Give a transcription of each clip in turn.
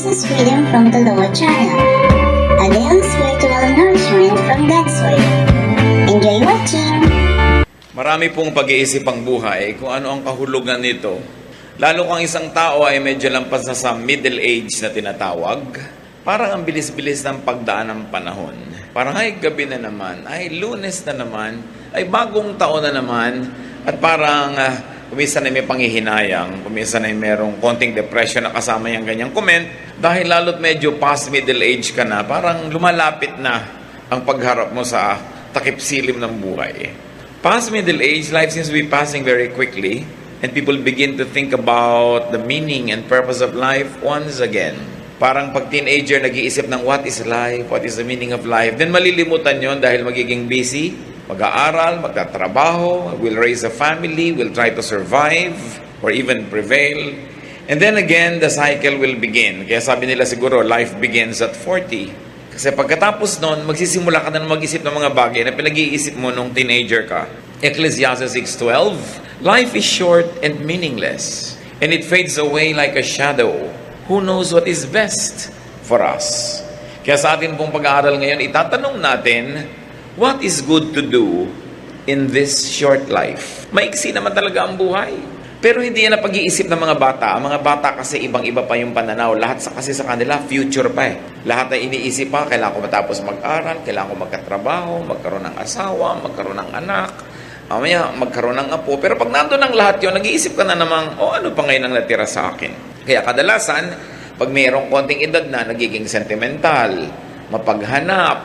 is reading from the Lord Channel, a daily spiritual nourishment from God's Word. Enjoy watching! Marami pong pag-iisip ang buhay kung ano ang kahulugan nito. Lalo kung isang tao ay medyo lampas na sa middle age na tinatawag, parang ang bilis-bilis ng pagdaan ng panahon. Parang ay gabi na naman, ay Lunes na naman, ay bagong taon na naman, at parang kuminsan ay may panghihinayang, kuminsan ay merong konting depression na kasama yung ganyang comment, dahil lalo't medyo past middle age ka na, parang lumalapit na ang pagharap mo sa takip-silim ng buhay. Past middle age, life seems to be passing very quickly, and people begin to think about the meaning and purpose of life once again. Parang pag teenager, nag-iisip ng what is life, what is the meaning of life, then malilimutan yon dahil magiging busy, mag-aaral, magtatrabaho, will raise a family, will try to survive, or even prevail. And then again, the cycle will begin. Kaya sabi nila siguro, life begins at 40. Kasi pagkatapos nun, magsisimula ka na mag-isip ng mga bagay na pinag-iisip mo nung teenager ka. Ecclesiastes 6:12, life is short and meaningless, and it fades away like a shadow. Who knows what is best for us? Kaya sa atin pong pag-aaral ngayon, itatanong natin, what is good to do in this short life? Maiksi naman talaga ang buhay. Pero hindi yan ang pag-iisip ng mga bata. Ang mga bata kasi ibang-iba pa yung pananaw. Lahat kasi sa kanila, future pa eh. Lahat ay iniisip pa, kailangan ko matapos mag-aral, kailangan ko magkatrabaho, magkaroon ng asawa, magkaroon ng anak, mamaya magkaroon ng apo. Pero pag nandun ang lahat yun, nag-iisip ka na namang, ano pa ngayon ang natira sa akin? Kaya kadalasan, pag mayroong konting edad na, nagiging sentimental, mapaghanap,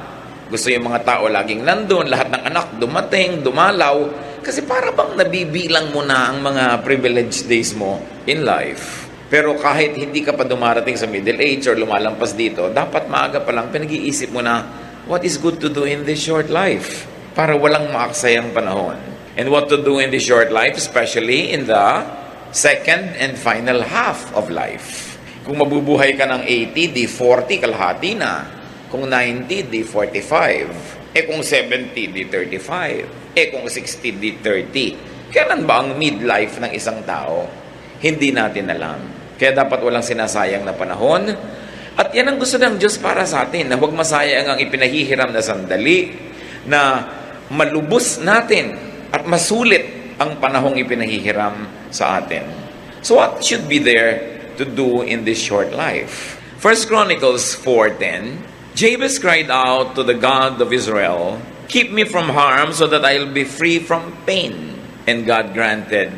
gusto yung mga tao laging nandun, lahat ng anak dumating, dumalaw, kasi para bang nabibilang mo na ang mga privileged days mo in life. Pero kahit hindi ka pa dumarating sa middle age or lumalampas dito, dapat maaga pa lang pinag-iisip mo na what is good to do in this short life para walang maaksayang panahon. And what to do in this short life, especially in the second and final half of life. Kung mabubuhay ka ng 80, di 40, kalahati na. Kung 90, di 45. Kung 70, di 35. Kung 60, di 30. Kailan ba ang midlife ng isang tao? Hindi natin alam. Kaya dapat walang sinasayang na panahon. At yan ang gusto ng Diyos para sa atin, na huwag masayang ang ipinahihiram na sandali, na malubos natin at masulit ang panahong ipinahihiram sa atin. So what should be there to do in this short life? 1 Chronicles 4:10, Jabez cried out to the God of Israel, keep me from harm so that I'll be free from pain. And God granted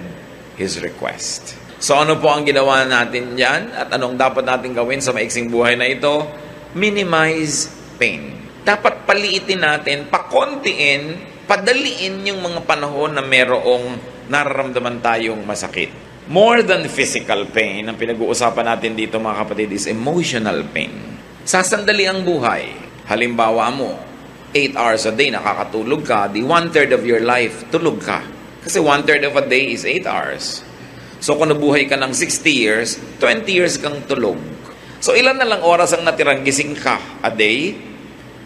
his request. So ano po ang ginawa natin yan? At anong dapat natin gawin sa maiksing buhay na ito? Minimize pain. Dapat paliitin natin, pakontiin, padaliin yung mga panahon na merong nararamdaman tayong masakit. More than physical pain, ang pinag-uusapan natin dito mga kapatid is emotional pain. Sasandali ang buhay. Halimbawa mo, 8 hours a day nakakatulog ka, di 1/3 of your life tulog ka. Kasi 1/3 of a day is 8 hours. So kung nabuhay ka ng 60 years, 20 years kang tulog. So ilan na lang oras ang natirang gising ka a day?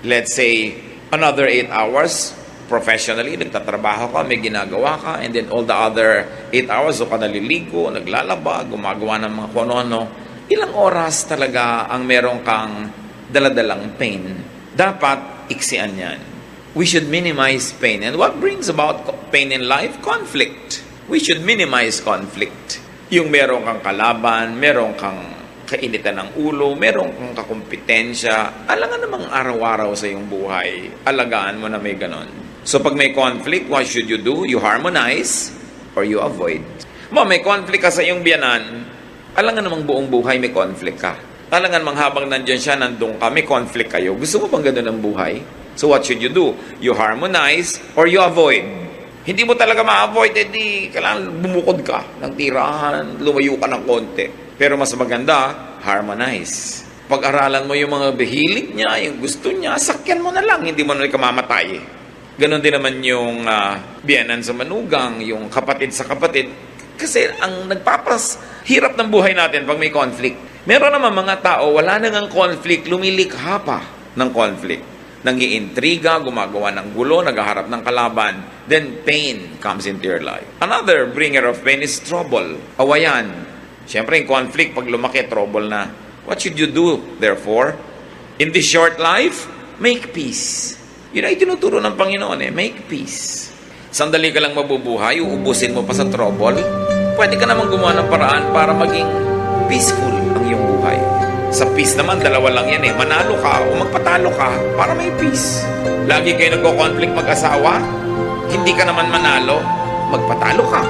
Let's say, another 8 hours professionally, nagtatrabaho ka, may ginagawa ka, and then all the other 8 hours, so ka naliligo, naglalaba, gumagawa ng mga kung ano. Ilang oras talaga ang meron kang daladalang pain? Dapat iksian yan. We should minimize pain. And what brings about pain in life? Conflict. We should minimize conflict. Yung meron kang kalaban, meron kang kainitan ng ulo, meron kang kakumpetensya, alangan namang araw-araw sa iyong buhay. Alagaan mo na may ganon. So pag may conflict, what should you do? You harmonize or you avoid. May conflict ka sa iyong biyanan, alangan namang buong buhay may conflict ka. Alangan mang habang nandyan siya, nandun ka, may conflict kayo. Gusto mo bang gano'n ang buhay? So what should you do? You harmonize or you avoid. Hindi mo talaga ma-avoid, kailangan bumukod ka ng tirahan, lumayo ka ng konti. Pero mas maganda, harmonize. Pag-aralan mo yung mga hilig niya, yung gusto niya, sakyan mo na lang, hindi mo na kamamatay. Ganon din naman yung biyanan sa manugang, yung kapatid sa kapatid. Kasi ang hirap ng buhay natin pag may conflict. Meron naman mga tao, wala nang conflict, lumilikha pa ng conflict. Nangiintriga, gumagawa ng gulo, naghaharap ng kalaban. Then pain comes into your life. Another bringer of pain is trouble, awayan. Siyempre, yung conflict, pag lumaki, trouble na. What should you do, therefore? In this short life, make peace. Yun ay tinuturo ng Panginoon make peace. Sandali ka lang mabubuhay, uubusin mo pa sa trouble, pwede ka naman gumawa ng paraan para maging peaceful ang iyong buhay. Sa peace naman, dalawa lang yan manalo ka o magpatalo ka para may peace. Lagi kayo nagko-conflict mag-asawa, hindi ka naman manalo, magpatalo ka.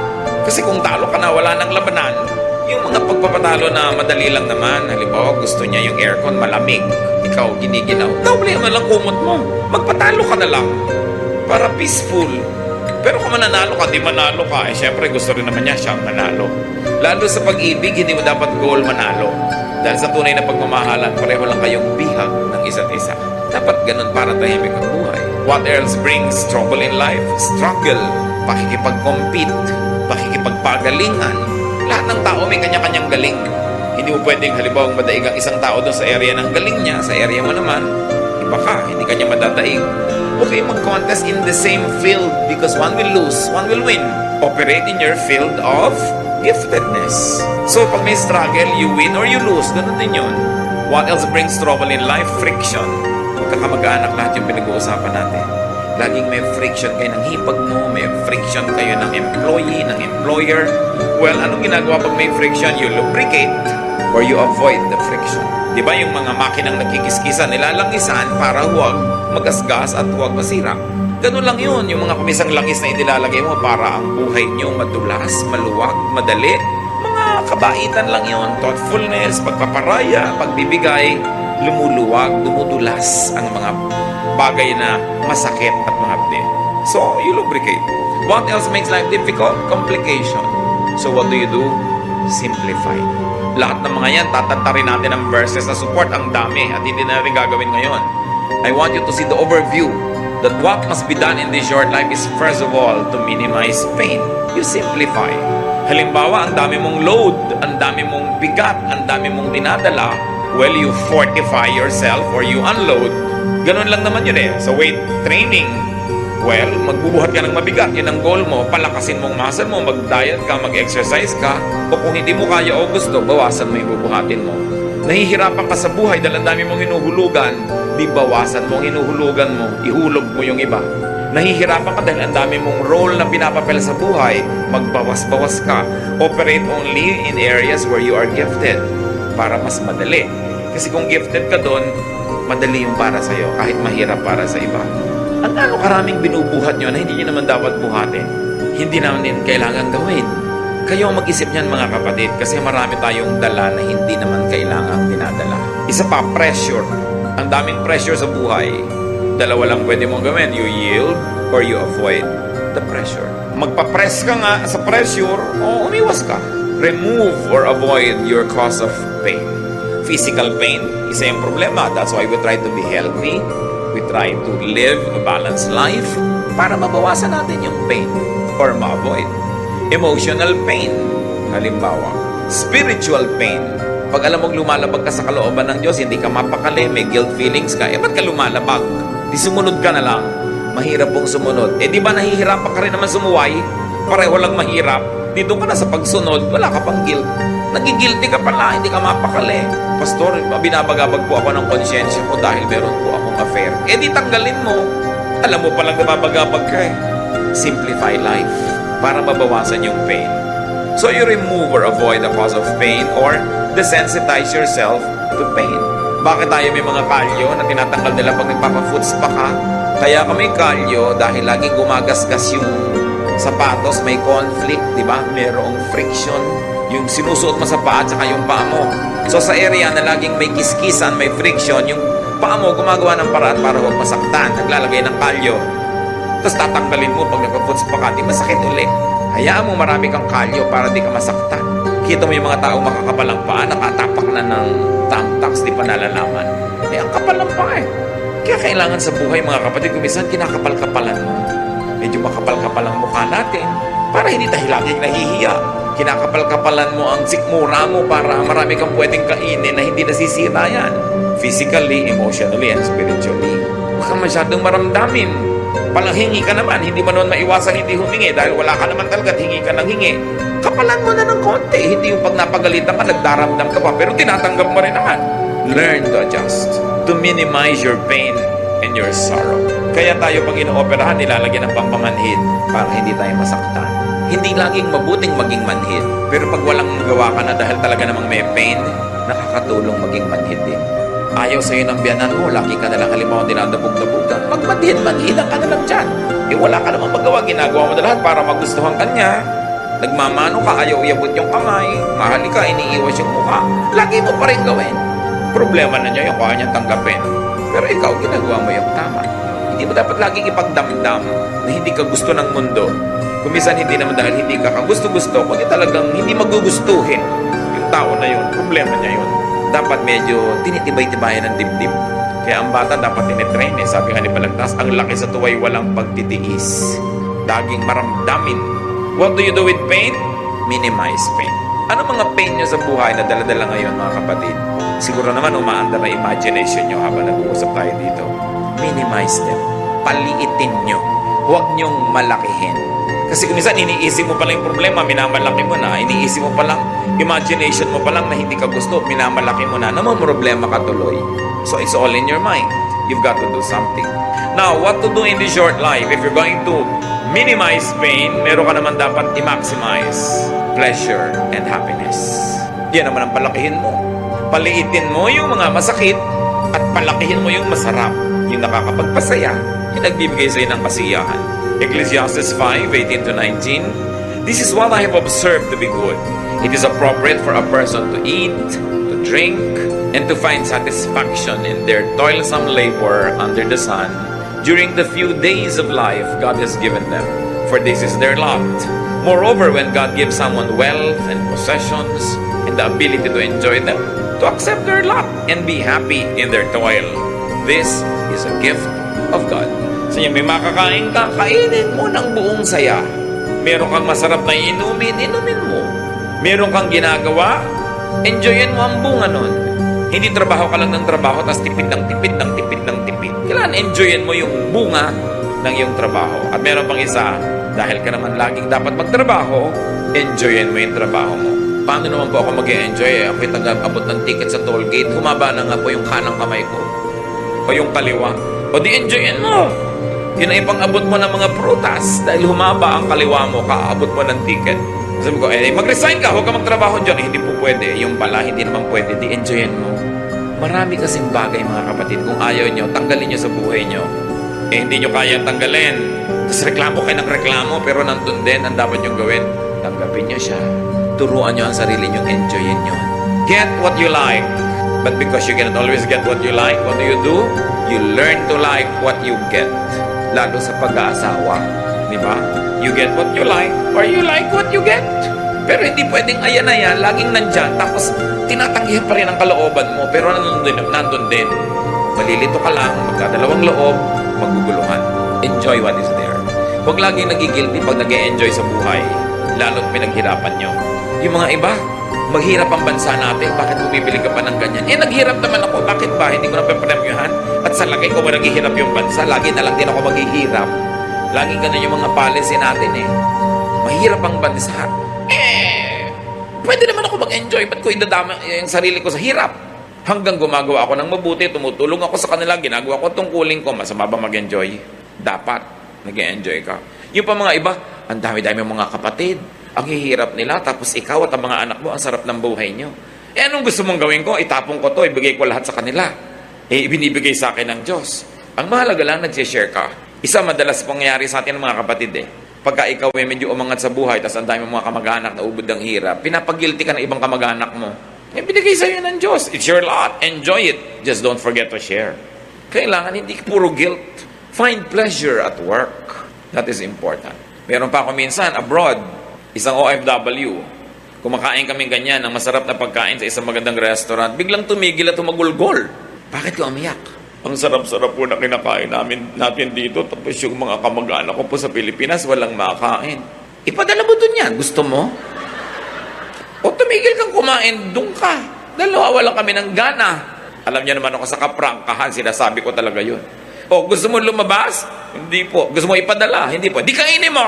Kasi kung talo ka na, wala nang labanan. Yung mga pagpapatalo na madali lang naman, halimbawa gusto niya yung aircon malamig, ikaw giniginaw, doble mo lang kumot mo, magpatalo ka na lang para peaceful. Pero kung mananalo ka, di manalo ka, syempre gusto rin naman niya siyang manalo. Lalo sa pag-ibig, hindi mo dapat goal manalo. Dahil sa tunay na pagmamahalan, pareho lang kayong bihag ng isa't isa. Dapat ganun para tahimik ang buhay. What else brings trouble in life? Struggle, pakikipag-compete, pakikipagpagalingan. Lahat ng tao may kanya-kanyang galing. Hindi mo pwedeng halimbawa madaig ang isang tao doon sa area ng galing niya, sa area mo naman, iba ka, hindi kanya madadaig. Okay, mag-contest in the same field because one will lose, one will win. Operate in your field of giftedness. So, pag may struggle, you win or you lose. Ganun din yun. What else brings trouble in life? Friction. Magkakamag-anak lahat yung pinag-uusapan natin. Laging may friction kayo ng hipag mo, may friction kayo ng employee, ng employer. Well, anong ginagawa pag may friction? You lubricate or you avoid the friction. Di ba yung mga makinang nagkikiskisan, nilalangisan para huwag magasgas at huwag masira. Ganun lang yun, yung mga kumisang langis na inilalagay mo para ang buhay nyo madulas, maluwag, madali. Mga kabaitan lang yun, thoughtfulness, pagpaparaya, pagbibigay, lumuluwag, dumudulas ang mga bagay na masakit at mahapdi. So, you lubricate. What else makes life difficult? Complication. So, what do? Simplify. Lahat ng mga yan, tatantarin natin ang verses na support. Ang dami at hindi na rin gagawin ngayon. I want you to see the overview that what must be done in this short life is first of all to minimize pain. You simplify. Halimbawa, ang dami mong load, ang dami mong bigat, ang dami mong dinadala, well, you fortify yourself or you unload. Ganun lang naman yun Sa weight training, well, magbubuhat ka ng mabigat. Yun ang goal mo. Palakasin mong muscle mo, mag-diet ka, mag-exercise ka. O kung hindi mo kaya o gusto, bawasan mo yung bubuhatin mo. Nahihirapan ka sa buhay dahil ang dami mong hinuhulugan. Di bawasan mo ang hinuhulugan mo. Ihulog mo yung iba. Nahihirapan ka dahil ang dami mong role na pinapapel sa buhay. Magbawas-bawas ka. Operate only in areas where you are gifted para mas madali. Kasi kung gifted ka doon, madali yung para sa'yo kahit mahirap para sa iba. Ang karaming binubuhat nyo na hindi nyo naman dapat buhatin. Hindi naman din kailangan gawin. Kayo mag-isip niyan mga kapatid kasi marami tayong dala na hindi naman kailangang dinadala. Isa pa, pressure. Ang daming pressure sa buhay. Dalawa lang pwede mong gawin. You yield or you avoid the pressure. Magpa-press ka nga sa pressure o umiwas ka. Remove or avoid your cause of pain. Physical pain, isa yung problema. That's why we try to be healthy. We try to live a balanced life para mabawasan natin yung pain or ma-avoid. Emotional pain, halimbawa. Spiritual pain. Pag alam mong lumalabag ka sa kalooban ng Diyos, hindi ka mapakali, may guilt feelings ka, ba't ka lumalabag? Di sumunod ka na lang. Mahirap pong sumunod. Di ba nahihirapan ka rin naman sumuway? Pareho lang mahirap. Dito ka na sa pagsunod, wala ka pang guilt. Nagigilty ka pala, hindi ka mapakali. Pastor, binabagabag po ako ng konsyensya ko dahil meron po akong affair. Di tanggalin mo. Alam mo palang nababagabag ka Simplify life para mabawasan yung pain. So you remove or avoid the cause of pain or desensitize yourself to pain. Bakit tayo may mga kalyo na tinatanggal nila pag nagpapa-foot spa ka? Kaya kami kalyo dahil laging gumagasgas yung sapatos, may conflict, di ba? Merong friction. Yung sinusuot mo sa paa at saka yung paa mo. So sa area na laging may kiskisan, may friction, yung paa mo gumagawa ng paraan para huwag masaktan. Naglalagay ng kalyo. Tapos tatanggalin mo pag nagpa-foot spa ka, di masakit ulit. Hayaan mo marami kang kalyo para di ka masaktan. Kita mo yung mga taong makakapal ang paa, nakatapak na ng thumbtacks, di pa nalalaman. Ang kapal ng paa Kaya kailangan sa buhay mga kapatid, kung minsan kinakapal-kapalan mo. Medyo makapal-kapal ang mukha natin para hindi tayo laging nahihiya. Kinakapal-kapalan mo ang sikmura mo para marami kang pwedeng kainin na hindi nasisira yan. Physically, emotionally, and spiritually. Huwag kang masyadong maramdamin. Palanghingi ka naman, hindi mo naman maiwasan hindi humingi dahil wala ka naman talaga at hingi ka ng hingi. Kapalan mo na ng konti, hindi yung pag napagalitan ka, nagdaramdam ka pa, pero tinatanggap mo rin naman. Learn to adjust, to minimize your pain and your sorrow. Kaya tayo pag inooperahan, nilalagyan ng pampamanhid para hindi tayo masaktan. Hindi laging mabuting maging manhid, pero pag walang magawa ka na dahil talaga namang may pain, nakakatulong maging manhid din. Ayaw sa'yo ng biyanan mo, lagi ka nalang halimbawa dinadabog-dabugan. Magmanhid-manhidan ka na lang dyan. Wala ka namang magawa, ginagawa mo na lahat para magustuhan ka niya. Nagmamano ka, ayaw iabot yung kamay. Mahali ka, iniiwas yung mukha. Lagi mo pa rin gawin. Problema na niya yung kaya niya tanggapin. Pero ikaw, ginagawa mo yung tama. Hindi mo dapat laging ipagdamdam na hindi ka gusto ng mundo. Kung minsan hindi naman dahil hindi ka gusto-gusto, kundi talagang hindi magugustuhin yung tao na yun. Problema niya yun. Dapat medyo tinitibay-tibayan ng dibdib. Kaya ang bata dapat tinitrain eh. Sabi nga ni Balagtas, ang laki sa tuway walang pagtitiis. Laging maramdamin. What do you do with pain? Minimize pain. Ano mga pain nyo sa buhay na dala-dala ngayon mga kapatid? Siguro naman umaandar na imagination nyo habang nag-uusap tayo dito. Minimize them. Paliitin nyo. Huwag nyong malakihin. Kasi kung minsan iniisip mo pala yung problema, minamalaki mo na. Iniisip mo palang, imagination mo palang na hindi ka gusto, minamalaki mo na. Naman problema ka tuloy. So it's all in your mind. You've got to do something. Now, what to do in this short life? If you're going to minimize pain, meron ka naman dapat i-maximize pleasure and happiness. Yan naman ang palakihin mo. Paliitin mo yung mga masakit at palakihin mo yung masarap. Yung nakakapagpasaya, yung nagbibigay sa'yo ng kasiyahan. Ecclesiastes 5:18-19. This is what I have observed to be good. It is appropriate for a person to eat, to drink, and to find satisfaction in their toilsome labor under the sun during the few days of life God has given them, for this is their lot. Moreover, when God gives someone wealth and possessions and the ability to enjoy them, to accept their lot and be happy in their toil, this is a gift of God. So may makakain ka, kainin mo ng buong saya. Meron kang masarap na inumin mo. Meron kang ginagawa, enjoyin mo ang bunga nun. Hindi trabaho ka lang ng trabaho, tapos tipid ng tipid. Kailangan enjoyin mo yung bunga ng iyong trabaho. At meron pang isa, dahil ka naman laging dapat magtrabaho, enjoyin mo yung trabaho mo. Paano naman po ako mag-enjoy? Ako'y tagabot ng ticket sa toll gate, humaba na nga po yung kanang kamay ko. O yung kaliwa. O di enjoyin mo. Yun ay pang-abot mo ng mga prutas. Dahil humaba ang kaliwa mo, kaabot mo ng ticket. Sabi ko, mag-resign ka, huwag ka magtrabaho dyan. Hindi po pwede. Yung pala, hindi naman pwede. Di enjoyin mo. Marami kasing bagay mga kapatid. Kung ayaw nyo, tanggalin nyo sa buhay nyo. Hindi nyo kayang tanggalin. Tapos reklamo kayo ng reklamo, pero nandun din ang dapat nyo gawin. Tanggapin nyo siya. Turuan nyo ang sarili nyo, enjoyin nyo. Get what you like. But because you cannot always get what you like, what do? You learn to like what you get. Lalo sa pag-aasawa. Di ba? You get what you like or you like what you get. Pero hindi pwedeng ayan-ayan, laging nandyan, tapos tinatanggihan pa rin ang kalooban mo, pero nandun din. Malilito ka lang, magkadalawang loob, maguguluhan. Enjoy what is there. Huwag laging nagigilty pag nag-e-enjoy sa buhay, lalo't pinaghirapan nyo. Yung mga iba, maghirap ang bansa natin, bakit bumibili ka pa ng ganyan? Naghirap naman ako, bakit ba? Hindi ko na papremyohan. At sa lagay ko, naghihirap yung bansa, lagi na lang din ako maghihirap. Lagi ganun yung mga policy natin eh. Mahirap ang bansa. Pwede naman ako mag-enjoy. Ba't ko idadama yung sarili ko sa hirap? Hanggang gumagawa ako ng mabuti, tumutulong ako sa kanila, ginagawa ko tungkulin ko, masama ba mag-enjoy? Dapat, nag-enjoy ka. Yung pa mga iba, ang dami-dami mga kapatid, ang hihirap nila, tapos ikaw at ang mga anak mo, ang sarap ng buhay nyo. Anong gusto mong gawin ko? Itapong ko to, ibigay ko lahat sa kanila. Ibinibigay sa akin ng Diyos. Ang mahalaga lang, nag-share ka. Isa madalas pangyayari sa atin ng mga kapatid Pagka ikaw ay medyo umangat sa buhay, tapos ang dami mga kamag-anak na ubod ng hirap, pinapagilty ka ng ibang kamag-anak mo. Binigay sa'yo ng Diyos. It's your lot. Enjoy it. Just don't forget to share. Kailangan hindi puro guilt. Find pleasure at work. That is important. Meron pa ako minsan, abroad, isang OFW, kumakain kami ganyan ng masarap na pagkain sa isang magandang restaurant, biglang tumigil at tumagulgol. Bakit ka umiyak? Ang sarap-sarap po na kinakain natin dito, tapos yung mga kamag-anak ko po sa Pilipinas, walang makakain. Ipadala mo dun yan. Gusto mo? O tumigil kang kumain, dun ka. Dalawa, wala kami ng gana. Alam niyo naman ako sa kaprangkahan, sinasabi ko talaga yun. O, gusto mo lumabas? Hindi po. Gusto mo ipadala? Hindi po. Di kainin mo.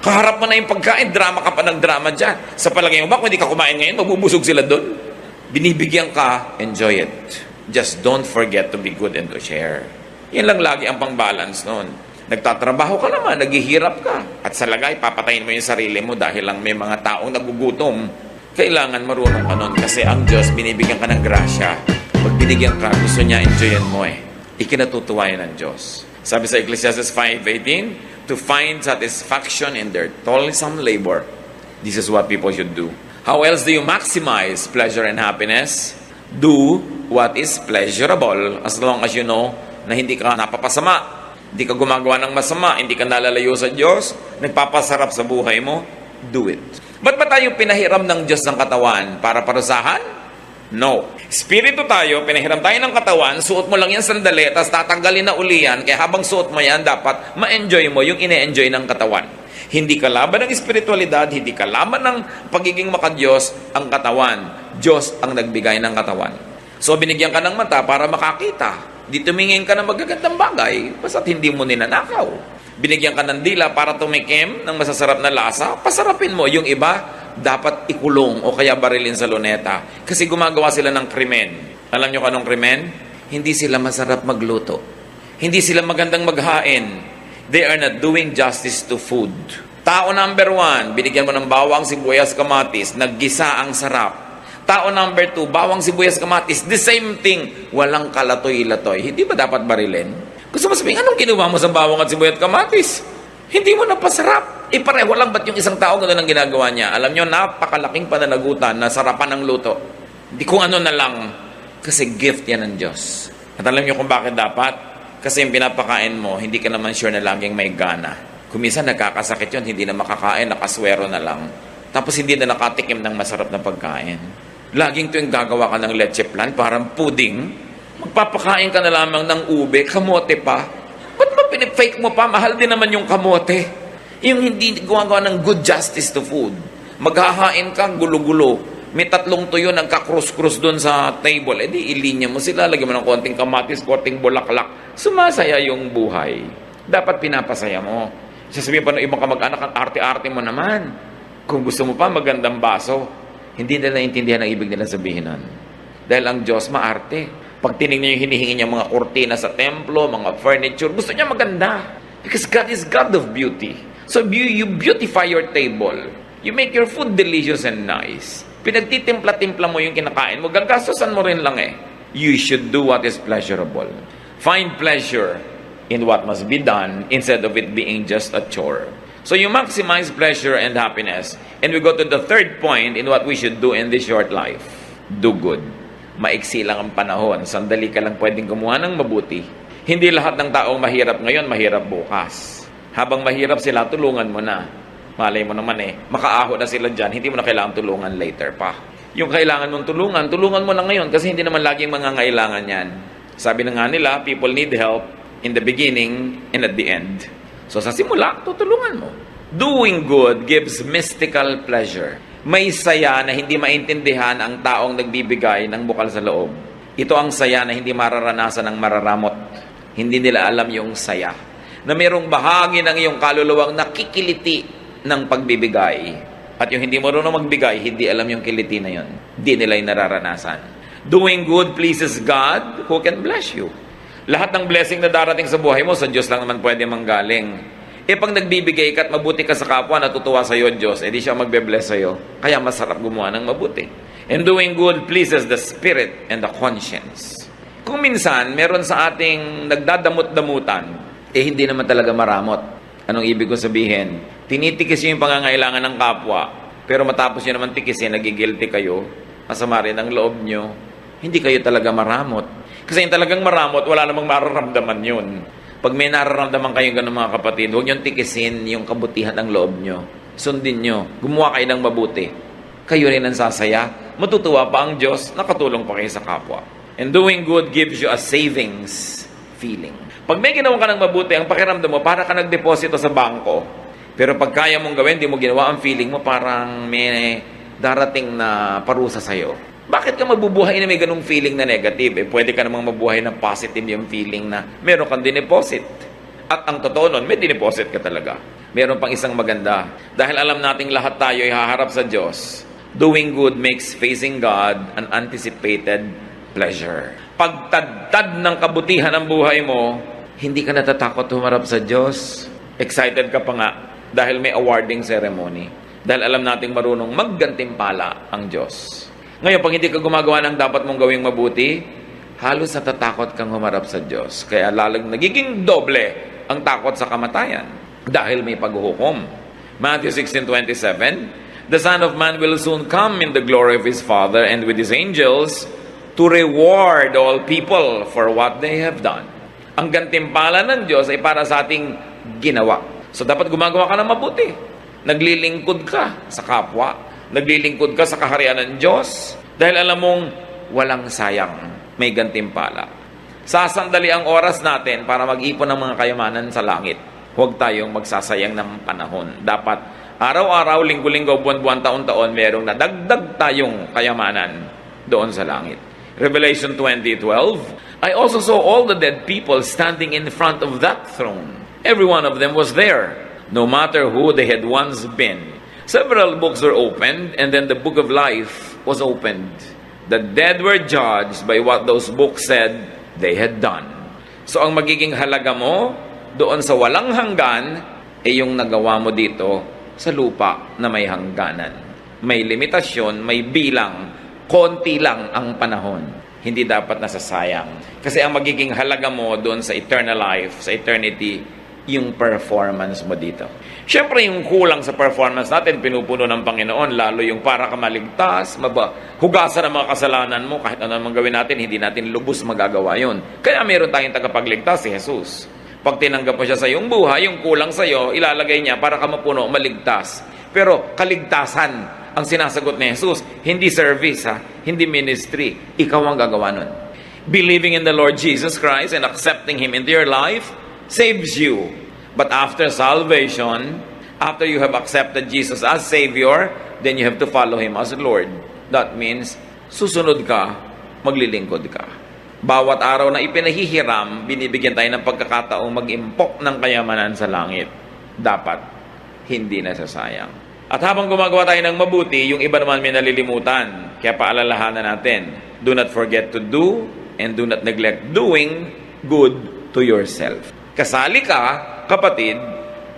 Kaharap mo na yung pagkain, drama ka pa ng drama dyan. Sa palagay mo ba, kung hindi ka kumain ngayon, mabubusog sila doon? Binibigyan ka, enjoy it. Just don't forget to be good and to share. Yan lang lagi ang pang-balance noon. Nagtatrabaho ka naman, naghihirap ka. At sa lagay, papatayin mo yung sarili mo dahil lang may mga taong nagugutom. Kailangan marunong ka nun kasi ang Diyos, binibigyan ka ng grasya. Pag binigyan ka, gusto niya, enjoyan mo eh. Ikinatutuwa yan ng Diyos. Sabi sa Ecclesiastes 5:18, to find satisfaction in their toilsome labor. This is what people should do. How else do you maximize pleasure and happiness? Do what is pleasurable as long as you know na hindi ka napapasama. Hindi ka gumagawa ng masama, hindi ka nalalayo sa Diyos, nagpapasarap sa buhay mo, do it. Ba't ba tayo pinahiram ng Diyos ng katawan? Para parusahan? No. Espiritu tayo, pinahiram tayo ng katawan, suot mo lang yan sandali, tapos tatanggalin na uli yan, kaya habang suot mo yan, dapat ma-enjoy mo yung ine-enjoy ng katawan. Hindi ka laban ng espiritualidad, hindi ka laban ng pagiging makadiyos ang katawan. Diyos ang nagbigay ng katawan. So, binigyan ka ng mata para makakita. Di tumingin ka ng magagandang bagay, basta't hindi mo ninanakaw. Binigyan ka ng dila para tumikim ng masasarap na lasa, pasarapin mo. Yung iba, dapat ikulong o kaya barilin sa luneta. Kasi gumagawa sila ng krimen. Alam nyo anong krimen? Hindi sila masarap magluto. Hindi sila magandang maghain. They are not doing justice to food. Tao number 1, binigyan mo ng bawang, sibuyas, kamatis, naggisa ang sarap. Tao number 2, bawang, sibuyas, kamatis, the same thing, walang kalatoy-latoy. Hindi ba dapat barilin? Gusto mo sabihin, anong ginawa mo sa bawang at sibuyas at kamatis? Hindi mo napasarap. Pareho lang ba't yung isang tao gano'n ang ginagawa niya? Alam nyo, napakalaking pananagutan na sarapan ng luto. Hindi kung ano na lang. Kasi gift yan ng Diyos. At alam nyo kung bakit dapat? Kasi yung pinapakain mo, hindi ka naman sure na laging may gana. Kuminsan nagkakasakit yun, hindi na makakain, nakaswero na lang. Tapos hindi na nakatikim ng masarap na pagkain. Laging tuwing gagawa ka ng leche plan, parang pudding, magpapakain ka na lamang ng ube, kamote pa. Ba't ba pinifake mo pa? Mahal din naman yung kamote. Yung hindi gumagawa ng good justice to food. Maghahain ka, gulo-gulo. May 3 tuyo, nagka-cross-cross doon sa table. Eh di, ilinya mo sila, lagyan mo ng konting kamatis, konting bulaklak. Sumasaya yung buhay. Dapat pinapasaya mo. Sasabihin pa ng ibang kamag-anak, ang arte-arte mo naman. Kung gusto mo pa, magandang baso. Hindi nila naintindihan ang ibig nila sabihin nun. Dahil ang Diyos maarte. Pag tinignan yung hinihingi niya mga kurtina sa templo, mga furniture, gusto niya maganda. Because God is God of beauty. So you beautify your table. You make your food delicious and nice. Pinagtitimpla-timpla mo yung kinakain mo, gagastosan mo rin lang eh. You should do what is pleasurable. Find pleasure in what must be done instead of it being just a chore. So you maximize pleasure and happiness. And we go to the third point in what we should do in this short life. Do good. Maiksi lang ang panahon. Sandali ka lang pwedeng gumawa ng mabuti. Hindi lahat ng taong mahirap ngayon, mahirap bukas. Habang mahirap sila, tulungan mo na. Malay mo naman makaaho na sila dyan, hindi mo na kailangan tulungan later pa. Yung kailangan mong tulungan, tulungan mo na ngayon kasi hindi naman laging mangangailangan yan. Sabi na nga nila, people need help in the beginning and at the end. So sa simula, tutulungan mo. Doing good gives mystical pleasure. May saya na hindi maintindihan ang taong nagbibigay ng bukal sa loob. Ito ang saya na hindi mararanasan ng mararamot. Hindi nila alam yung saya. Na mayroong bahagi ng iyong kaluluwang nakikiliti ng pagbibigay. At yung hindi marunong magbigay, hindi alam yung kiliti na yun. Hindi nila yung nararanasan. Doing good pleases God who can bless you. Lahat ng blessing na darating sa buhay mo, sa Diyos lang naman pwede manggaling. Pag nagbibigay ka at mabuti ka sa kapwa, natutuwa sa iyo Diyos, di siya magbe-bless sa iyo. Kaya masarap gumawa ng mabuti. And doing good pleases the spirit and the conscience. Kung minsan, meron sa ating nagdadamot-damutan, hindi naman talaga maramot. Anong ibig ko sabihin? Tinitikis yung pangangailangan ng kapwa, pero matapos nyo naman tikisin, nagigilty kayo, masama rin ang loob nyo, hindi kayo talaga maramot. Kasi yung talagang maramot, wala namang mararamdaman yun. Pag may nararamdaman kayong ganun mga kapatid, huwag nyo tikisin yung kabutihan ng loob nyo. Sundin nyo. Gumawa kayo ng mabuti. Kayo rin ang sasaya. Matutuwa pa ang Diyos, nakatulong pa kayo sa kapwa. And doing good gives you a savings feeling. Pag may ginawa ka ng mabuti, ang pakiramdam mo, para ka nagdeposito sa bangko. Pero pag kaya mong gawin, di mo ginawa, ang feeling mo parang may darating na parusa sa'yo. Bakit ka mabubuhay na may ganung feeling na negative? Pwede ka namang mabuhay na positive yung feeling na meron kang dineposit. At ang totoo nun, may dineposit ka talaga. Meron pang isang maganda. Dahil alam nating lahat tayo ay haharap sa Diyos, doing good makes facing God an anticipated pleasure. Pagtadtad ng kabutihan ng buhay mo, hindi ka natatakot humarap sa Diyos. Excited ka pa nga dahil may awarding ceremony. Dahil alam nating marunong maggantimpala ang Diyos. Ngayon, pag hindi ka gumagawa ng dapat mong gawing mabuti, halos natatakot kang humarap sa Diyos. Kaya lalang nagiging doble ang takot sa kamatayan dahil may paghuhukom. Matthew 16:27, "The Son of Man will soon come in the glory of His Father and with His angels to reward all people for what they have done." Ang gantimpala ng Diyos ay para sa ating ginawa. So dapat gumagawa ka ng mabuti. Naglilingkod ka sa kapwa. Naglilingkod ka sa kaharian ng Diyos dahil alam mong walang sayang, may gantimpala. Sasandali ang oras natin para mag-ipon ng mga kayamanan sa langit. Huwag tayong magsasayang ng panahon. Dapat araw-araw, linggo-linggo, buwan-buwan, taon-taon, merong nadagdag tayong kayamanan doon sa langit. Revelation 20:12, "I also saw all the dead people standing in front of that throne. Every one of them was there, no matter who they had once been. Several books were opened, and then the book of life was opened. The dead were judged by what those books said they had done." So ang magiging halaga mo doon sa walang hanggan ay yung nagawa mo dito sa lupa na may hangganan. May limitasyon, may bilang, konti lang ang panahon. Hindi dapat nasasayang. Kasi ang magiging halaga mo doon sa eternal life, sa eternity, yung performance mo dito. Siyempre, yung kulang sa performance natin, pinupuno ng Panginoon, lalo yung para ka maligtas, hugasan ang mga kasalanan mo, kahit ano naman gawin natin, hindi natin lubos magagawa yun. Kaya meron tayong tagapagligtas, si Jesus. Pag tinanggap mo siya sa iyong buhay, yung kulang sa iyo, ilalagay niya para ka mapuno, maligtas. Pero kaligtasan ang sinasagot ni Jesus, hindi service, hindi ministry. Ikaw ang gagawa nun. Believing in the Lord Jesus Christ and accepting Him into your life saves you. But after salvation, after you have accepted Jesus as Savior, then you have to follow Him as Lord. That means, susunod ka, maglilingkod ka. Bawat araw na ipinahihiram, binibigyan tayo ng pagkakataong mag-impok ng kayamanan sa langit. Dapat, hindi nasasayang. At habang gumagawa tayo ng mabuti, yung iba naman may nalilimutan. Kaya paalalahanan natin, do not forget to do and do not neglect doing good to yourself. Kasali ka, kapatid,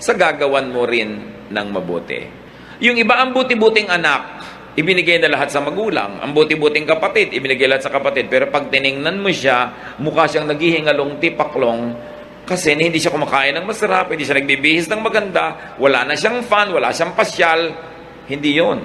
sa gagawan mo rin ng mabuti. Yung iba ang buti-buting anak, ibinigay na lahat sa magulang. Ang buti-buting kapatid, ibinigay lahat sa kapatid. Pero pag tiningnan mo siya, mukha siyang naghihingalong tipaklong kasi hindi siya kumakain ng masarap, hindi siya nagbibihis ng maganda, wala na siyang fun, wala siyang pasyal. Hindi yon.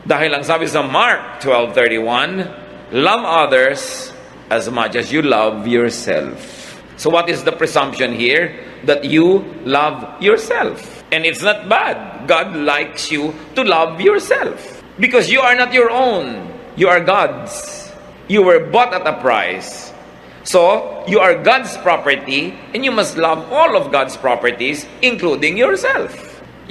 Dahil ang sabi sa Mark 12:31, love others as much as you love yourself. So what is the presumption here? That you love yourself. And it's not bad. God likes you to love yourself. Because you are not your own. You are God's. You were bought at a price. So, you are God's property and you must love all of God's properties, including yourself.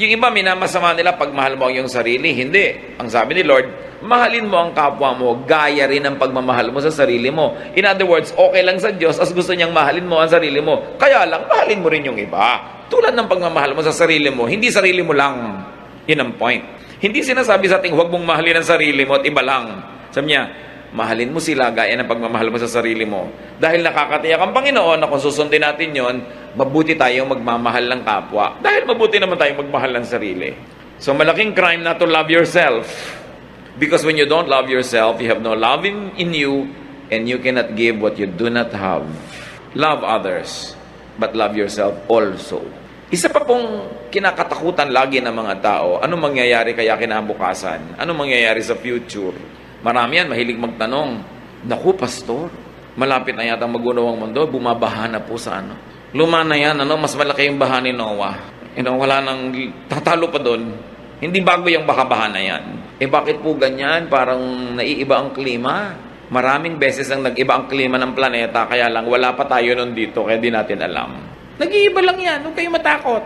Yung iba, minamasama nila pag mahal mo ang iyong sarili. Hindi. Ang sabi ni Lord, mahalin mo ang kapwa mo, gaya rin ang pagmamahal mo sa sarili mo. In other words, okay lang sa Diyos as gusto niyang mahalin mo ang sarili mo. Kaya lang, mahalin mo rin yung iba. Tulad ng pagmamahal mo sa sarili mo, hindi sarili mo lang. Yun ang point. Hindi sinasabi sa ating huwag mong mahalin ang sarili mo at iba lang. Sabi niya, mahalin mo sila gaya ng pagmamahal mo sa sarili mo. Dahil nakakatiyak ang Panginoon na kung susundin natin yon, mabuti tayong magmamahal ng kapwa. Dahil mabuti naman tayong magmahal ng sarili. So malaking crime not to love yourself. Because when you don't love yourself, you have no love in you, and you cannot give what you do not have. Love others, but love yourself also. Isa pa pong kinakatakutan lagi ng mga tao, anong mangyayari kaya kinabukasan? Anong mangyayari sa future? Marami yan, mahilig magtanong, naku, pastor, malapit na yata magunaw ang mundo, bumabaha na po sa ano. Luma na yan, mas malaki yung baha ni Noah. Wala nang tatalo pa doon. Hindi bago yung baha-baha na yan. Bakit po ganyan? Parang naiiba ang klima. Maraming beses ang nag-iba ang klima ng planeta, kaya lang wala pa tayo nun dito, kaya di natin alam. Nag-iiba lang yan, huwag kayo matakot.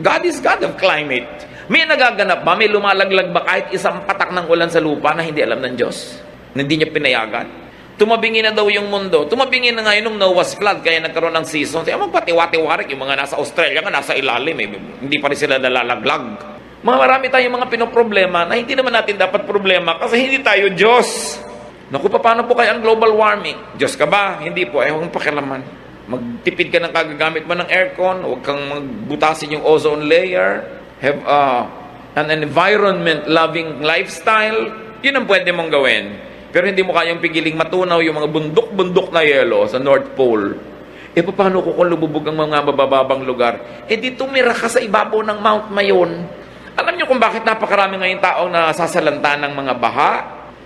God is God of climate. May nagaganap ba? May lumalaglag ba kahit isang patak ng ulan sa lupa na hindi alam ng Diyos? na hindi niya pinayagan. Tumabingi na daw yung mundo. Tumabingi na ngayon nung Noah's flood, kaya nagkaroon ng season. Kaya magpatiwa-tiwarik yung mga nasa Australia nga, nasa ilalim, hindi pa rin sila nalalaglag. Marami tayong mga pinoproblema na hindi naman natin dapat problema kasi hindi tayo Diyos. Naku, paano po kaya ang global warming? Diyos ka ba? Hindi po, huwag mong pakialaman. Magtipid ka ng kagagamit mo ng aircon, huwag kang magbutasin yung ozone layer, have an environment-loving lifestyle, yun ang pwede mong gawin. Pero hindi mo kayang pigiling matunaw yung mga bundok-bundok na yelo sa North Pole. Paano kung lumubog ang mga mabababang lugar? Di tumira ka sa ibabaw ng Mount Mayon. Alam niyo kung bakit napakarami ngayong taong nasasalanta ng mga baha?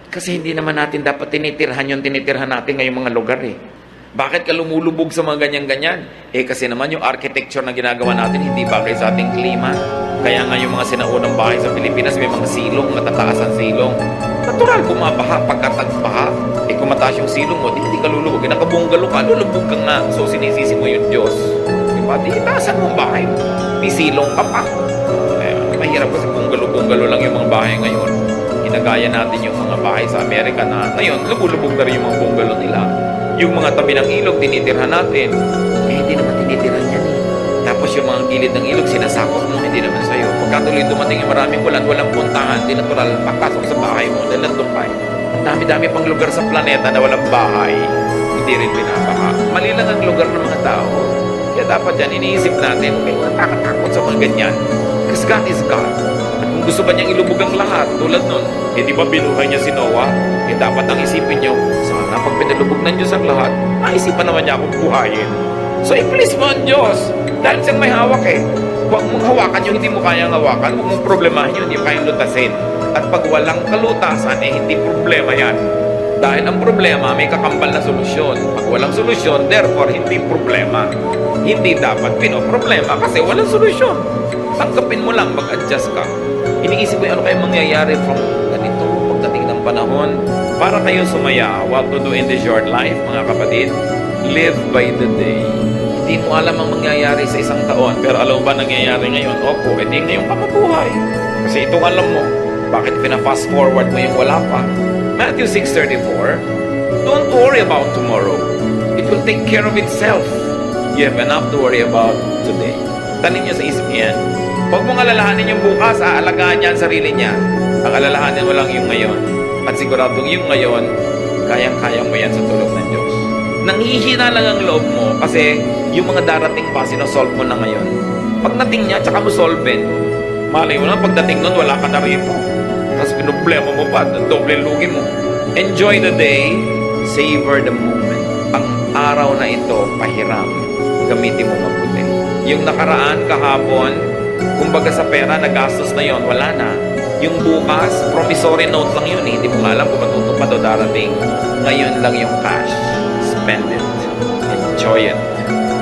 Kasi hindi naman natin dapat tinitirhan yung tinitirhan natin ngayong mga lugar Bakit ka lumulubog sa mga ganyan-ganyan? Kasi naman yung architecture na ginagawa natin hindi bagay sa ating klima. Kaya nga yung mga sinaunang bahay sa Pilipinas may mga silong, matataas ang silong. Natural bumabaha pagkatagbaha. Kung mataas yung silong mo, hindi ka lulubog. Nakabunggalo ka, lulubog ka nga. So sinisisi mo yung Diyos. Diba? Di itaasan mo ang bahay. May silong ka pa. Mahirap kasi bunggalo-bunggalo lang yung mga bahay ngayon. Ginagaya natin yung mga bahay sa Amerika na ngayon, lubog-lubog na rin yung mga bunggalo nila. Yung mga tabi ng ilog, tinitirhan natin. Hindi naman tinitirhan yan Tapos yung mga gilid ng ilog, sinasakop mo, hindi naman sa'yo. Pagkatuloy dumating yung maraming ulan, walang puntahan, di natural, pakasok sa bahay mo, dahil nandun pa Ang dami-dami pang lugar sa planeta na walang bahay, hindi rin binabaha. Mali lang ang lugar ng mga tao. Kaya dapat yan, iniisip natin, okay, takot sa mga ganyan. Because God is God. At kung gusto ba niyang ilubog ang lahat, tulad nun, hindi ba binuhay niya si Noah? Dapat ang isipin niyo, sana pag pinalubog ng Diyos ang lahat, naisipan naman niya akong buhayin. So, i-please mo ang Diyos. Dahil siyang may hawak Huwag mong hawakan yung hindi mo kayang hawakan. Huwag mong problemahin yun, hindi mo kayang lutasin. At pag walang kalutasan, hindi problema yan. Dahil ang problema, may kakambal na solusyon. Pag walang solusyon, therefore, hindi problema. Hindi dapat pinoproblema kasi walang solusyon. Tanggapin mo lang, mag-adjust ka. Iniisip mo ano kayo mangyayari from ganito pagdating ng panahon para kayo sumaya. What to do in this short life, mga kapatid? Live by the day. Hindi mo alam ang mangyayari sa isang taon, pero alam mo ba nangyayari ngayon? Opo, hindi ngayon ka mabuhay. Kasi itong alam mo, bakit pina-fast forward mo yung wala pa? Matthew 6:34, don't worry about tomorrow. It will take care of itself. You have enough to worry about today. Tanin niyo sa isip niyan. Huwag mong alalahanin yung bukas, aalagaan niya ang sarili niya. Ang alalahanin mo lang yung ngayon. At siguradong yung ngayon, kayang-kaya mo yan sa tulong ng Diyos. Nanghihina lang ang loob mo kasi yung mga darating pa, sinosolve mo na ngayon. Pagdating niya, tsaka mo solve. Malay mo na, pagdating nun, wala ka na rito. Tapos pinoblema mo pa, doble lugi mo. Enjoy the day, savor the moment. Ang araw na ito, pahiram. Gamitin mo mabuti. Yung nakaraan, kahapon, kumbaga sa pera, nagastos na yon, wala na. Yung bukas, promissory note lang yun Hindi mo alam kung matutupad o darating. Ngayon lang yung cash. Spend it. Enjoy it.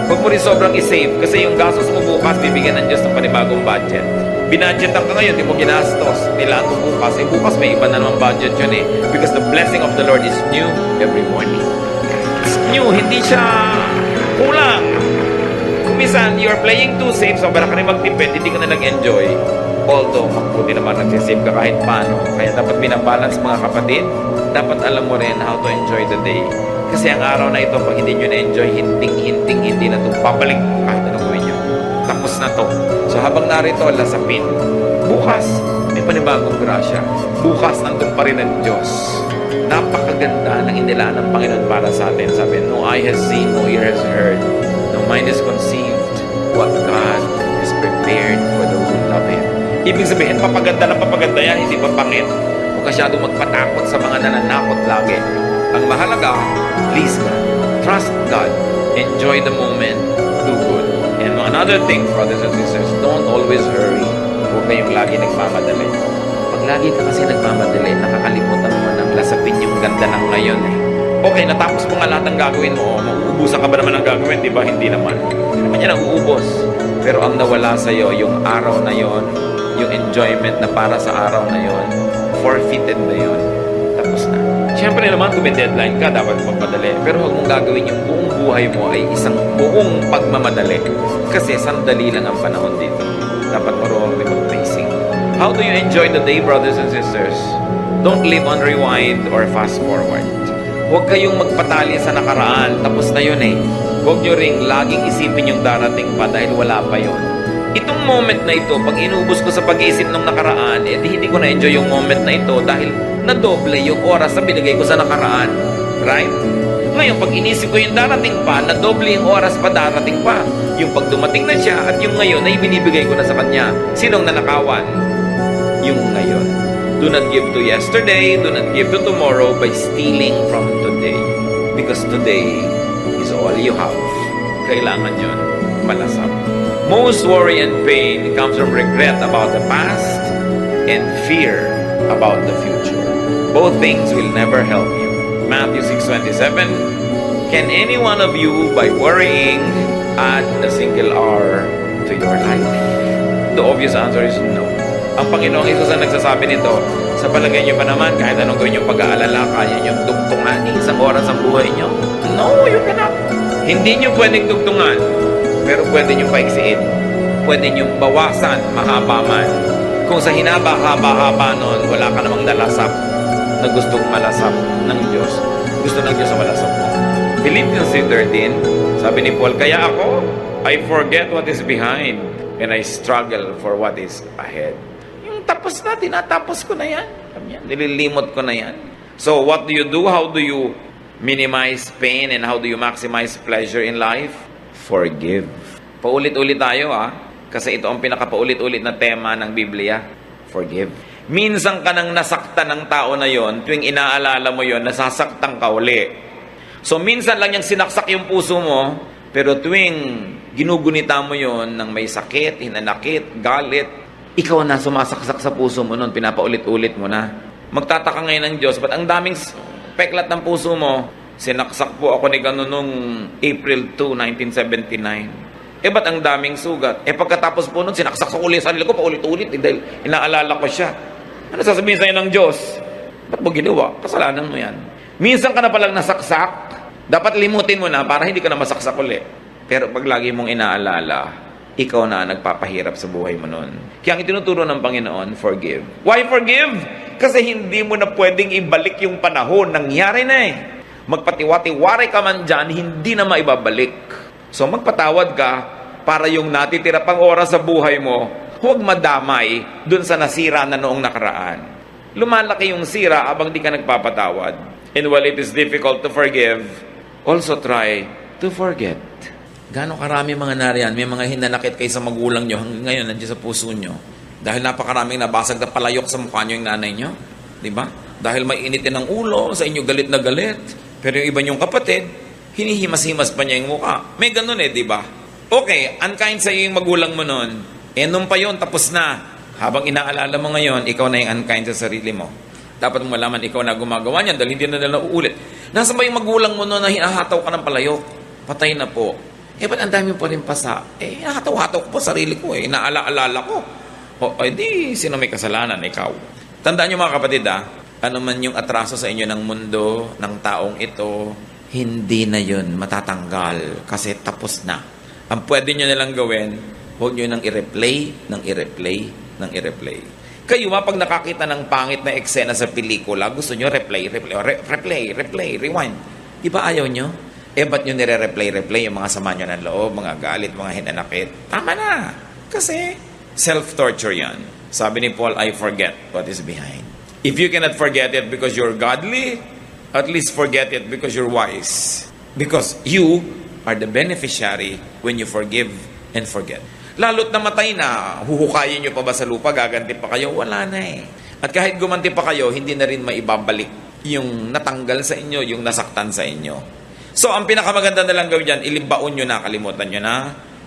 Huwag mo rin sobrang isave kasi yung gastos mo bukas, bibigyan ng Diyos ng panibagong budget. Binudgetan ka ngayon, di mo ginastos. Nilaan mo bukas. Bukas may iba na naman budget yun Because the blessing of the Lord is new every morning. It's new, hindi siya kulang. Kung minsan, you're playing too safe, so para ka rin magtipid, hindi ka na nag-enjoy. Although, mabuti naman nagsisave ka kahit paano. Kaya dapat binabalance mga kapatid. Dapat alam mo rin how to enjoy the day. Kasi ang araw na ito, pag hindi nyo na-enjoy, hindi na ito babalik kahit anong gawin nyo. Tapos na to. So habang narito, lasapin. Bukas, may panibagong grasya. Bukas, nandun pa rin ang Diyos. Napakaganda ng inilaan ng Panginoon para sa atin. Sabi, no eye has seen, no ear has heard, no mind has conceived what God has prepared for those who love Him. Ibig sabihin, papaganda na papaganda yan, hindi pa pangit. Huwag masyadong magpatakot sa mga nananakot lagi. Ang mahalaga, please God, trust God, enjoy the moment, do good. And another thing, brothers and sisters, don't always hurry. Huwag kayong lagi nagmamadali. Pag lagi ka kasi nagmamadali, nakakalimutan mo nang lasapin yung ganda ng ngayon Okay, natapos mo nga lahat ng gagawin mo. Mauubusan ka ba naman ng gagawin? Di ba? Hindi naman. Hindi naman yan ang uubos. Pero ang nawala sa'yo, yung araw na yon, yung enjoyment na para sa araw na yon, forfeited na yon. Tapos na. Siyempre naman, kung may deadline ka, dapat magmadali. Pero huwag mong gagawin yung buong buhay mo ay isang buong pagmamadali. Kasi sandali lang ang panahon dito. Dapat marunong din mag-pacing. How do you enjoy the day, brothers and sisters? Don't live on rewind or fast forward. Huwag kayong magpatali sa nakaraan. Tapos na yun eh. Huwag nyo ring laging isipin yung darating pa dahil wala pa yun. Itong moment na ito, pag inubos ko sa pag-iisip ng nakaraan, hindi ko na-enjoy yung moment na ito dahil nadoble yung oras na binigay ko sa nakaraan. Right? Ngayon, pag inisip ko yung darating pa, nadoble yung oras pa darating pa. Yung pag dumating na siya at yung ngayon na ibinibigay ko na sa kanya. Sinong nanakawan? Yung ngayon. Do not give to yesterday, do not give to tomorrow by stealing from today. Because today is all you have. Kailangan yun malasap. Most worry and pain comes from regret about the past and fear about the future. Both things will never help you. Matthew 6:27, can any one of you, by worrying, add a single hour to your life? The obvious answer is no. Ang Panginoong Hesus ang nagsasabi nito, sa palagay niyo ba naman, kahit anong gawin yung pag-aalala, kaya niyong dugtungan ni isang oras ang buhay niyo? No, you cannot. Hindi niyo pwedeng dugtungan, pero pwede niyo paiksiin. Pwede niyo bawasan, mahaba man. Kung sa hinaba-haba-haba nun, wala ka namang nalasap na gustong malasap ng Diyos. Gusto ng Diyos sa malasap mo. Philippians 3:13, sabi ni Paul, kaya ako, I forget what is behind and I struggle for what is ahead. Tapos na, tinatapos ko na yan. Nililimot ko na yan. So, what do you do? How do you minimize pain and how do you maximize pleasure in life? Forgive. Paulit-ulit tayo kasi ito ang pinakapaulit-ulit na tema ng Biblia. Forgive. Minsan ka nang nasaktan ng tao na yon, tuwing inaalala mo yon, nasasaktan ka uli. So, minsan lang yung sinaksak yung puso mo, pero tuwing ginugunita mo yon ng may sakit, hinanakit, galit, ikaw na sumasaksak sa puso mo nun, pinapaulit-ulit mo na. Magtataka ngayon ng Diyos, ba't ang daming peklat ng puso mo? Sinaksak po ako ni gano'n nung April 2, 1979. Ba't ang daming sugat? Pagkatapos po nun, sinaksak ko ulit sa sarili ko, paulit-ulit, dahil inaalala ko siya. Ano sasabihin sa'yo ng Diyos? Ba't mo ginawa? Kasalanan mo yan. Minsan ka na palang nasaksak, dapat limutin mo na para hindi ka na masaksak ulit. Pero pag lagi mong inaalala, ikaw na nagpapahirap sa buhay mo nun. Kaya ang itinuturo ng Panginoon, forgive. Why forgive? Kasi hindi mo na pwedeng ibalik yung panahon. Nangyari na eh. Magpatiwati-wari ka man dyan, hindi na maibabalik. So magpatawad ka para yung natitira pang oras sa buhay mo, huwag madamay dun sa nasira na noong nakaraan. Lumalaki yung sira abang di ka nagpapatawad. And while it is difficult to forgive, also try to forget. Gano'ng karami mga nariyan, may mga hinanakit kayo sa magulang nyo hanggang ngayon nandiyan sa puso nyo. Dahil napakaraming nabasag na palayok sa mukha nyo yung nanay nyo. Diba? Dahil may initin ng ulo, sa inyo galit na galit. Pero yung iba nyong kapatid, hinihimas-himas pa niya yung mukha. May ganun diba? Okay, unkind sa iyo yung magulang mo nun. Nung pa yun, tapos na. Habang inaalala mo ngayon, ikaw na yung unkind sa sarili mo. Dapat mo malaman, ikaw na gumagawa niyan dahil hindi na nila uulit. Nasa ba yung magulang mo nun na hinahataw ka ng palayok? Patay na po. Ba't ang dami po rin pasa? Nakataw-hataw ko po sarili ko Naala-alala ko. Di, sino may kasalanan? Ikaw. Tandaan nyo mga kapatid ano man yung atraso sa inyo ng mundo, ng taong ito, hindi na yun matatanggal kasi tapos na. Ang pwede nyo nalang gawin, huwag nyo nang i-replay, Kayo pag nakakita ng pangit na eksena sa pelikula, gusto nyo replay, rewind. Di ba ayaw nyo? Ba't nyo nire-replay yung mga sama nyo ng loob, mga galit, mga hinanakit? Tama na. Kasi self-torture yan. Sabi ni Paul, I forget what is behind. If you cannot forget it because you're godly, at least forget it because you're wise. Because you are the beneficiary when you forgive and forget. Lalo't namatay na, huhukayin nyo pa ba sa lupa, gaganti pa kayo? Wala na At kahit gumanti pa kayo, hindi na rin maibabalik yung natanggal sa inyo, yung nasaktan sa inyo. So, ang pinakamaganda na lang gawin dyan, ilibaon nyo na, kalimutan nyo na,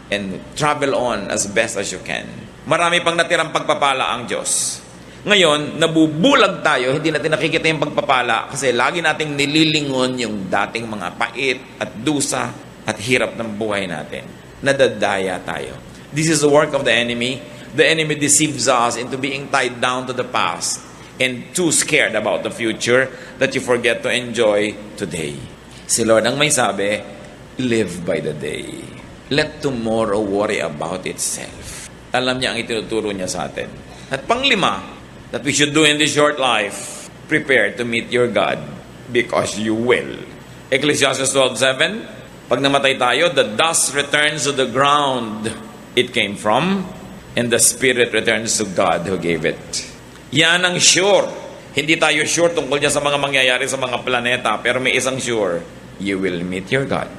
and travel on as best as you can. Marami pang natirang pagpapala ang Diyos. Ngayon, nabubulag tayo, hindi natin nakikita yung pagpapala kasi lagi nating nililingon yung dating mga pait at dusa at hirap ng buhay natin. Nadadaya tayo. This is the work of the enemy. The enemy deceives us into being tied down to the past and too scared about the future that you forget to enjoy today. Si Lord ang may sabi, live by the day. Let tomorrow worry about itself. Alam niya ang itinuturo niya sa atin. At panglima, that we should do in this short life, prepare to meet your God because you will. Ecclesiastes 12:7, pag namatay tayo, the dust returns to the ground it came from, and the spirit returns to God who gave it. Yan ang sure. Hindi tayo sure tungkol dyan sa mga mangyayari sa mga planeta, pero may isang sure, you will meet your God.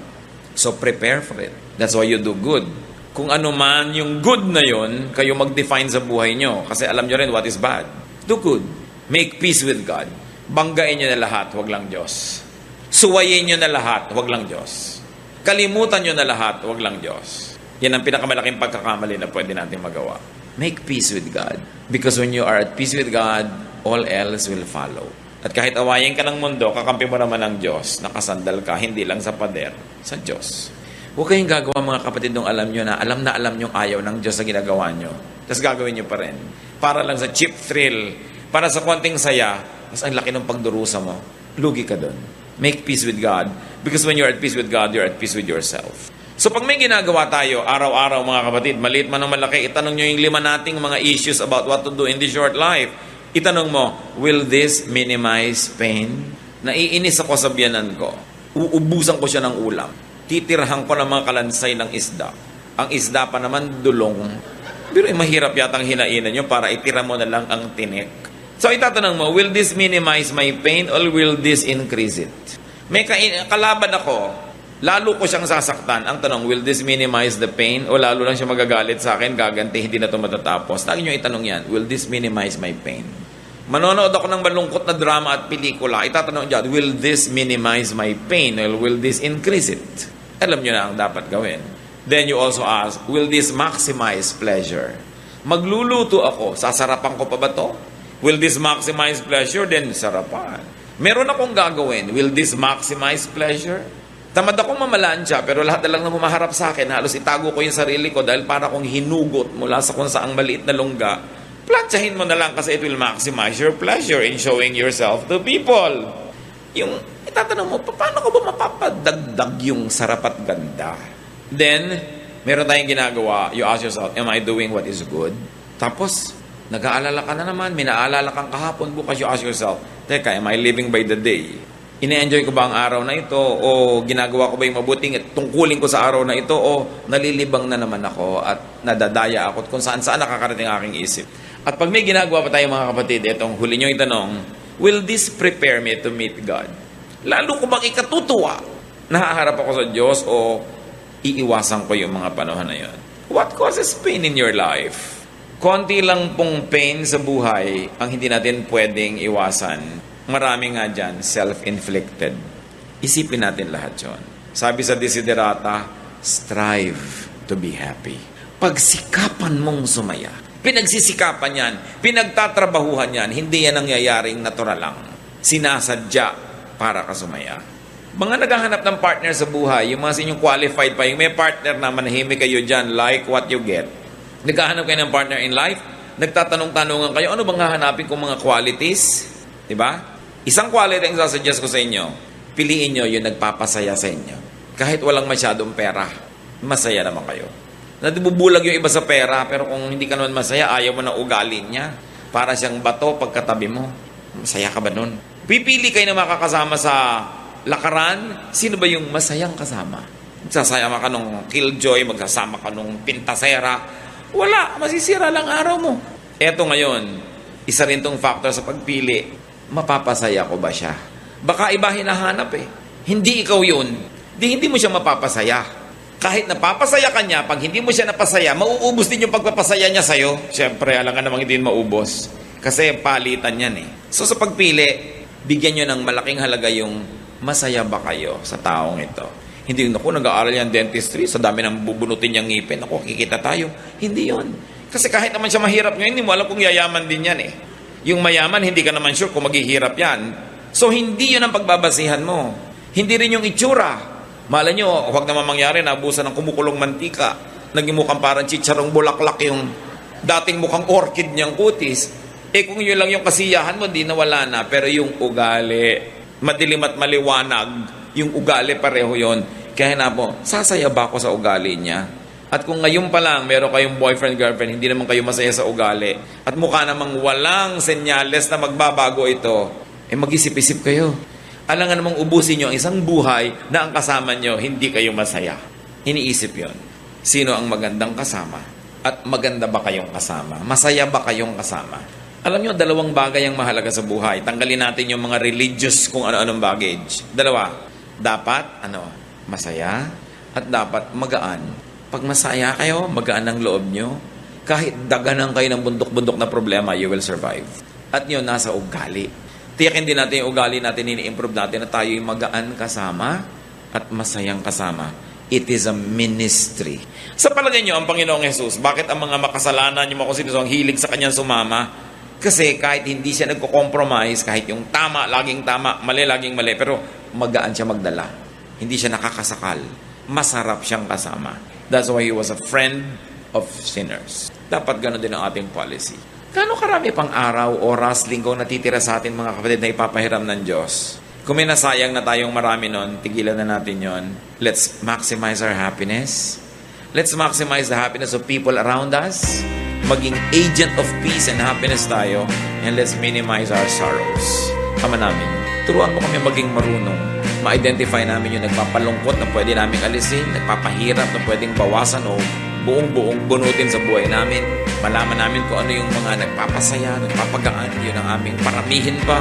So prepare for it. That's why you do good. Kung ano man yung good na yon, kayo mag-define sa buhay nyo. Kasi alam nyo rin what is bad. Do good. Make peace with God. Banggain nyo na lahat, wag lang Diyos. Suwayin nyo na lahat, wag lang Diyos. Kalimutan nyo na lahat, wag lang Diyos. Yan ang pinakamalaking pagkakamali na pwede natin magawa. Make peace with God. Because when you are at peace with God, all else will follow. At kahit awayin ka ng mundo, kakampi mo naman ng Diyos, nakasandal ka, hindi lang sa pader, sa Diyos. Huwag kayong gagawa mga kapatid nung alam nyo na alam yung ayaw ng Diyos sa ginagawa nyo. Tapos gagawin nyo pa rin. Para lang sa cheap thrill, para sa konting saya, mas ang laki ng pagdurusa mo. Lugi ka dun. Make peace with God. Because when you're at peace with God, you're at peace with yourself. So pag may ginagawa tayo, araw-araw mga kapatid, maliit man o malaki, itanong nyo yung 5 nating mga issues about what to do in this short life. Itanong mo, will this minimize pain? Naiinis ako sa biyanan ko. Uubusan ko siya ng ulam. Titirahan ko ng mga kalansay ng isda. Ang isda pa naman dulong. Pero mahirap yatang hinainan nyo para itira mo na lang ang tinik. So itatanong mo, will this minimize my pain or will this increase it? May kalaban ako, lalo ko siyang sasaktan. Ang tanong, will this minimize the pain o lalo lang siya magagalit sa akin, gaganti, hindi na ito matatapos? Lagi nyo itanong yan, will this minimize my pain? Manonood ako ng malungkot na drama at pelikula, itatanong dyan, will this minimize my pain or will this increase it? Alam nyo na ang dapat gawin. Then you also ask, will this maximize pleasure? Magluluto ako, sasarapan ko pa ba to? Will this maximize pleasure? Then sarapan. Meron akong gagawin, will this maximize pleasure? Tamad akong mamalansya, pero lahat na lang na humaharap sa akin, halos itago ko yung sarili ko dahil para akong hinugot mula sa kung saang maliit na lungga. Plansyahin mo na lang kasi it will maximize your pleasure in showing yourself to people. Yung itatanong mo, paano ko ba mapapadagdag yung sarap at ganda? Then, meron tayong ginagawa, you ask yourself, am I doing what is good? Tapos, nag-aalala ka na naman, may naalala kang kahapon, bukas you ask yourself, teka, am I living by the day? Ine-enjoy ko ba ang araw na ito? O ginagawa ko ba yung mabuting at tungkulin ko sa araw na ito? O nalilibang na naman ako at nadadaya ako at kung saan-saan nakakarating aking isip? At pag may ginagawa pa tayo mga kapatid, itong huli nyo itanong, will this prepare me to meet God? Lalo ko bang ikatutuwa? Nahaharap ako sa Diyos o iiwasan ko yung mga panahon na yun? What causes pain in your life? Konti lang pong pain sa buhay ang hindi natin pwedeng iwasan. Marami nga dyan, self-inflicted. Isipin natin lahat yun. Sabi sa Desiderata, strive to be happy. Pagsikapan mong sumaya. Pinagsisikapan yan, pinagtatrabahuhan yan, hindi yan nangyayaring natural lang. Sinasadya para ka sumaya. Mga naghahanap ng partner sa buhay, yung mga sinyong qualified pa, yung may partner na manahimik kayo dyan, like what you get. Naghahanap kayo ng partner in life, nagtatanong-tanongan kayo, ano bang hahanapin kong mga qualities? Diba? Isang quality ang sasuggest ko sa inyo, piliin nyo yung nagpapasaya sa inyo. Kahit walang masyadong pera, masaya naman kayo. Nadibubulag yung iba sa pera, pero kung hindi ka naman masaya, ayaw mo na ugali niya. Para siyang bato pagkatabi mo. Masaya ka ba nun? Pipili kayo na makakasama sa lakaran, sino ba yung masayang kasama? Magsasama ka nung killjoy, magsasama ka nung pintasera. Wala, masisira lang araw mo. Eto ngayon, isa rin tong factor sa pagpili. Mapapasaya ko ba siya? Baka iba hinahanap eh. Hindi ikaw yun. Hindi mo siya mapapasaya. Kahit napapasaya ka niya, pag hindi mo siya napasaya, mauubos din yung pagpapasaya niya sa'yo. Siyempre, alam ka namang hindi maubos. Kasi palitan yan eh. So sa pagpili, bigyan nyo ng malaking halaga yung masaya ba kayo sa taong ito. Hindi yun, ako nag-aaral yan dentistry, sa dami ng bubunutin niyang ngipin, ako kikita tayo. Hindi yun. Kasi kahit naman siya mahirap ngayon, hindi mo alam kung yayaman din yan eh. Yung mayaman, hindi ka naman sure kung maghihirap yan. So hindi yun ang pagbabasihan mo. Hindi rin yung itsura. Malay nyo, huwag naman mangyari, nabusan ng kumukulong mantika. Naging mukhang parang chicharong bulaklak yung dating mukhang orchid niyang kutis. Eh kung yun lang yung kasiyahan mo, di nawala na. Pero yung ugali, madilim at maliwanag, yung ugali pareho yon. Kaya na po, sasaya ba ako sa ugali niya? At kung ngayon pa lang, meron kayong boyfriend, girlfriend, hindi naman kayo masaya sa ugali. At mukha namang walang senyales na magbabago ito. mag-isip-isip kayo. Alangan namang ubusin nyo ang isang buhay na ang kasama nyo, hindi kayo masaya. Iniisip yon. Sino ang magandang kasama? At maganda ba kayong kasama? Masaya ba kayong kasama? Alam nyo, dalawang bagay ang mahalaga sa buhay. Tanggalin natin yung mga religious kung ano-anong baggage. Dalawa, dapat, masaya at dapat magaan. Pag masaya kayo, magaan ang loob nyo, kahit daganan kayo ng bundok-bundok na problema, you will survive. At yun, nasa ugali. Tiyakin din natin yung ugali natin, ini-improve natin na tayo yung magaan kasama at masayang kasama. It is a ministry. Sa palagay nyo, ang Panginoong Jesus, bakit ang mga makasalanan, yung mga kung ang hilig sa kanyang sumama? Kasi kahit hindi siya nagko-compromise, kahit yung tama, laging tama, mali, laging mali, pero magaan siya magdala. Hindi siya nakakasakal. Masarap siyang kasama. That's why he was a friend of sinners. Dapat gano'n din ang ating policy. Kano karami pang araw, oras, linggo natitira sa atin mga kapatid na ipapahiram ng Diyos? Kung may nasayang na tayong marami nun, tigilan na natin yon. Let's maximize our happiness. Let's maximize the happiness of people around us. Maging agent of peace and happiness tayo. And let's minimize our sorrows. Kama namin, turuan mo kami maging marunong. Ma-identify namin yung nagpapalungkot na pwede namin alisin, nagpapahirap na pwedeng bawasan o buong-buong bunutin sa buhay namin. Malaman namin kung ano yung mga nagpapasaya, nagpapagaan, yun ang aming paramihin pa.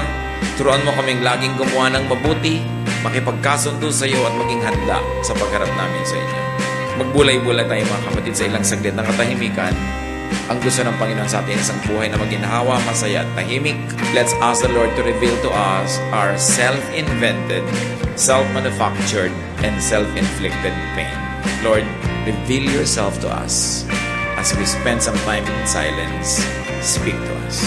Turuan mo kaming laging gumawa ng mabuti, makipagkasundo sa iyo at maging handa sa pagharap namin sa inyo. Magbulay-bulay tayo mga kapatid sa ilang saglit ng katahimikan. Ang gusto ng Panginoon sa atin isang buhay na maginhawa, masaya at tahimik. Let's ask the Lord to reveal to us our self-invented, self-manufactured, and self-inflicted pain. Lord, reveal yourself to us as we spend some time in silence. Speak to us.